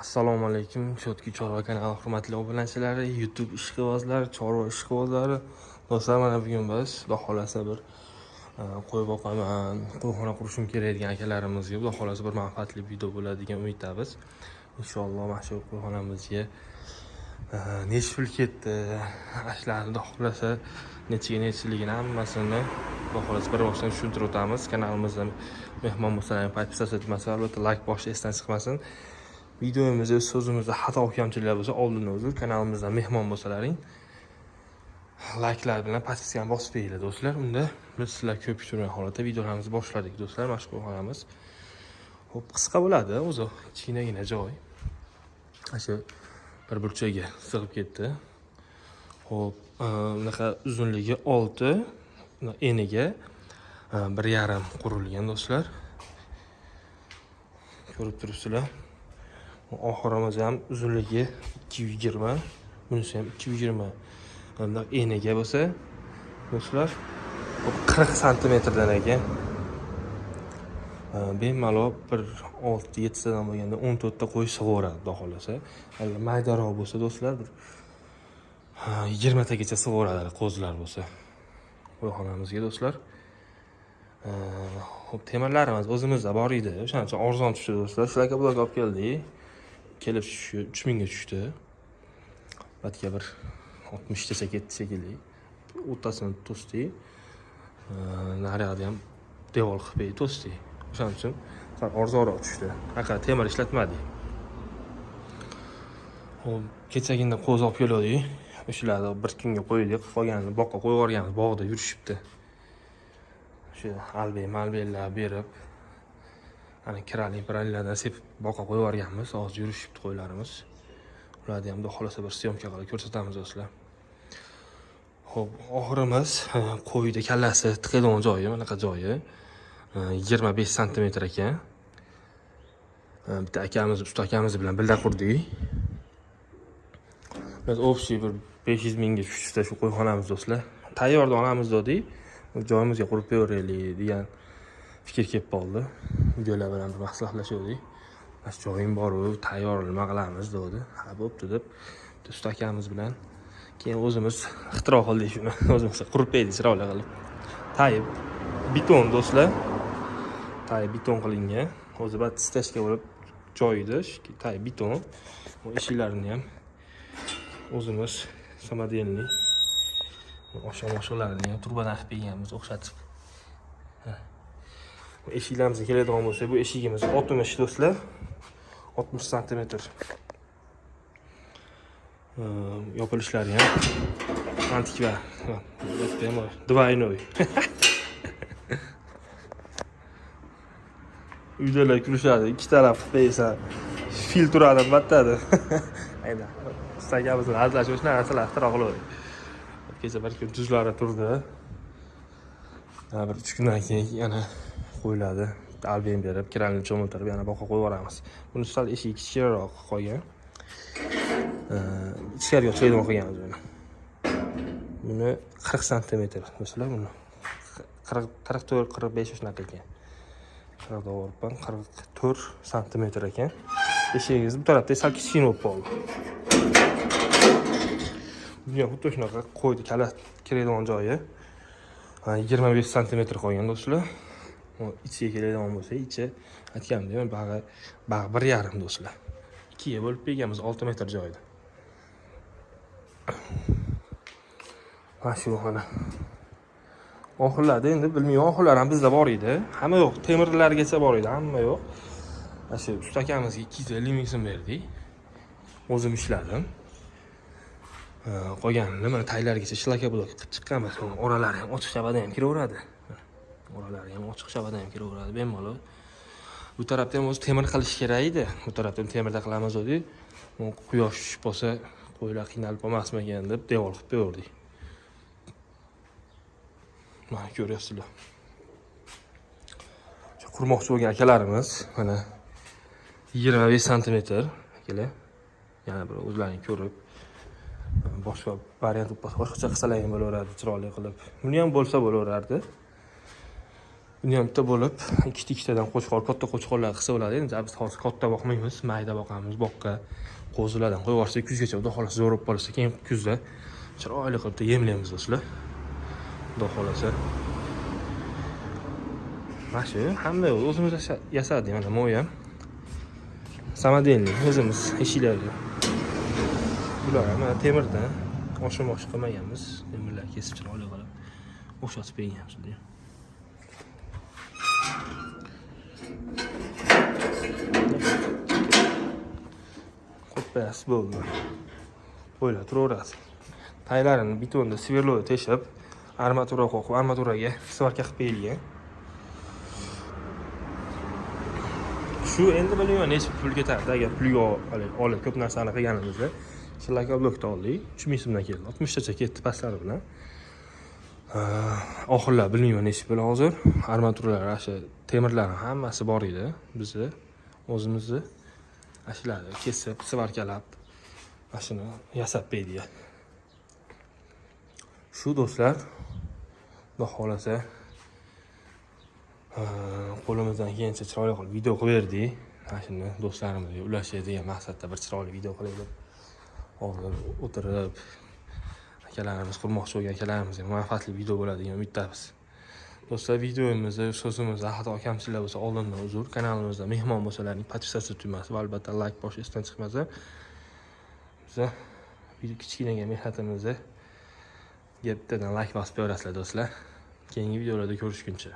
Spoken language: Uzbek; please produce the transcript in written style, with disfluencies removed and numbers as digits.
Assalomu alaykum, Shotki Chorva kanali hurmatli obunachilari, YouTube ishqibozlari, chorva ishqibozlari. Do'stlar, mana bugun biz Xudo xolasa bir qo'y boqaman, qo'yxona qurishim kerak degan akalarimizga Xudo xolasa bir manfaatli video bo'ladi degan umiddamiz. Inshaalloh mana shu qo'yxonamizga necha pul ketdi, ashlarni Xudo xolasa nechiligini hammasini Xudo xolasa bir boshdan tushuntirib o'tamiz. Kanalimizda mehmon bo'lsalaring, podpisatsiya etmasa, albatta like bosishni esdan chiqmasin. Videomizda so'zimizda xato kamchiliklar bo'lsa, oldin o'zi kanalimizdan mehmon bo'lsalaring, like'lar bilan podpiskani bosib qo'yinglar do'stlar. Unda biz sizlar ko'p turgan holatda videolarimizni boshladik do'stlar. Mashhur xonamiz. Xo'p, qisqa bo'ladi, o'zi kichkinagina joy. Shu bir burchaga sig'ib ketdi. Xo'p, bunaqa uzunligi 6, eniga 1,5 qurilgan do'stlar. Ko'rib turibsizlar. Oxirimiz ham uzunligi 220, bunisi ham 220. Bunday eniga bo'lsa, do'stlar, 40 sm dan ekan. Bemalol bir 6-7 tadan bo'lganda 14 ta qo'y sig'averadi, xudo xolasa. Agar maydaroq bo'lsa, do'stlar, bir 20 tagacha sig'averadi qo'zilar bo'lsa. Qo'yxonamizga do'stlar. Xo'p, temirlarimiz o'zimizda bor edi. O'shaning uchun arzon tushdi do'stlar. Shularga bularga olib keldik. Kelib 3000 ga tushdi. Batga bir 60 tacha ketdi shekilli. O'rtasini to'sdik. Naryoqda ham devor qilib to'sdik. O'shaning uchun arzonroq tushdi. Aqal temir ishlatmadik. Xo'p, kechagina qo'z olib keldik. O'shalarni bir kunga qo'ydik. Qolganini boqqa qo'yib yuborganmiz. Bog'da yurishibdi. Shu malbeylar berib, ana kirali-piralilardan sepib boqqa qo'yib yuborganmiz. Hozir yurishibdi qo'ylarimiz. Ularni ham Xudo xolasa bir syomka qilib ko'rsatamiz do'stlar. Xo'p, oxirimiz qo'yda kallasi tiqilgan joyi, mana joyi 25 sm ekan. Bitta akamiz, usta akamiz bilan birga qurdik. Biz общий bir 500 mingga tushdi shu qo'yxonamiz do'stlar. Tayyorda olamiz dedik. Joyimizga qurib beraylik degan fikr kelib qoldi. Videolar bilan bir maslahatlashdik. Mas joyim bor, tayyor nima qilamiz dedi. Ha, bo'pti deb usta akamiz bilan keyin o'zimiz ixtiro qildik shuni. O'zimiz qurib berdik chiroyli qilib. Tayib beton do'stlar. Tayib beton qilingan. O'zi bat steshka bo'lib joyida, tayib beton. Bu eshiklarini ham o'zimiz samodelniy Oshxonalarni ham turbadan qilib berganmiz, o'xshatib. Bu eshiklarimizni keladigan bo'lsa, bu eshigimiz 60 do'stlar. 60 sm. Yopilishlari ham antikva. Bitta ham двойной. Uydalar kulishadi, ikki taraf esa fil turadi, battadi. Ayda. Istagamizni hazillashib o'sha narsalar ixtiro qildik. Kecha bir kun tuzlari turdi. Bir 3 kundan keyin yana qo'yiladi. Albem berib, kirani cho'miltirib yana boqqa qo'yib yuboramiz. Buni sal eshik kichikroq qolgan. Ichkariga chiqadigan qilganmiz buni. Buni 40 sm do'stlar, buni 44-45 shunaqa ekan. 44 sm ekan. Eshigingiz bu tarafda sal kichkina bo'lib qoldi. Bunga xuddi shunaqa qo'ydi kalat kiradigan joyi 25 sm qolgan do'stlar. Ichiga keladigan bo'lsa, ichi aytganimdek, bag'i 1,5 do'stlar. 2 ga bo'lib berganmiz 6 metr joyda. Mana shu xona. Oxirlarda endi bilmayman, oxirlar ham bizda bor edi. Hamma yo'q, temirlargacha bor edi, hamma yo'q. Mana shu usta akamizga 250 ming so'm berdik. O'zim ishladim. Qolganini mana taylargacha shlaka blok qilib chiqqanmiz. Oralari ham ochiq shabada ham kiraveradi. Oralari ham ochiq shabada ham kiraveradi bemalol. Bu tarafda ham o'zi temir qilish kerak edi. Bu tarafda ham temirda qilamiz dedik. Quyosh tushib qolsa, qo'ylar qiynalib qolmasmikan deb devor qilib berdik. Mana ko'ryapsizlar. Qurmoqchi bo'lgan akalarimiz mana 25 sm akalar. Yana bir o'zlaring ko'rib boshqa variant bo'lsa boshqacha qilsalar ham bo'laveradi, chiroyli qilib. Buni ham bo'lsa bo'laverardi. Buni ham bitta bo'lib, ikkitadan qo'chqor, katta qo'chqorlar qilsa bo'ladi. Endi biz hozir katta boqmaymiz, mayda boqamiz, boqqa qo'zilardan qo'yib yuborsak, kuzgacha xudo xolasa zo'r bo'lib qolsa, keyin kuzda chiroyli qilib yemlaymiz do'stlar. Xudo xolasa. Mana shu hamma o'zimiz yasadik, mana mo'y ham. Samodelniy o'zimiz eshiklarga. Bular ham temirdan oshirmoqchi qilmaganmiz. Temirlar kesib chiroyli qilib o'xshatib berganmiz bularni. Qo'ppas bo'ldi. Qo'ylar turaveradi. Taylarini betonda sverloga teshib, armatura qo'yib, armaturaga svarka qilib berilgan. Shu endi bilmayman necha pul ketadi. Agar pulga olib ko'p narsani qilganimizda, shilaka blokda oldik. 3000 so'mdan keldi. 60 tacha ketdi pastlari bilan. Oxirlar bilmayman necha pul hozir. Armaturalar, o'sha temirlar hammasi bor edi bizda. O'zimizni ashlarni kesib, svarkalab, mashina yasab berdik. Shu do'stlar, xudo xolasa qo'limizdan kelgancha chiroyli qilib video qilib berdik. Mashina do'stlarimizga ulashaylik degan maqsadda bir chiroyli video qilaylik. Hozir o'tirib akalarimiz qurmoqchi bo'lgan akalarimizga manfaatli video bo'ladi degan umiddamiz. Do'stlar, videomizni, so'zimizni xato kamchiliklar bo'lsa oldindan uzr. Kanalimizda mehmon bo'lsalaring podpisatsiya tugmasi va albatta like bosh esdan chiqmasa, biza kichkinaga mehnatimizni bittadan like bosib qo'yasizlar do'stlar. Keyingi videolarda ko'rishguncha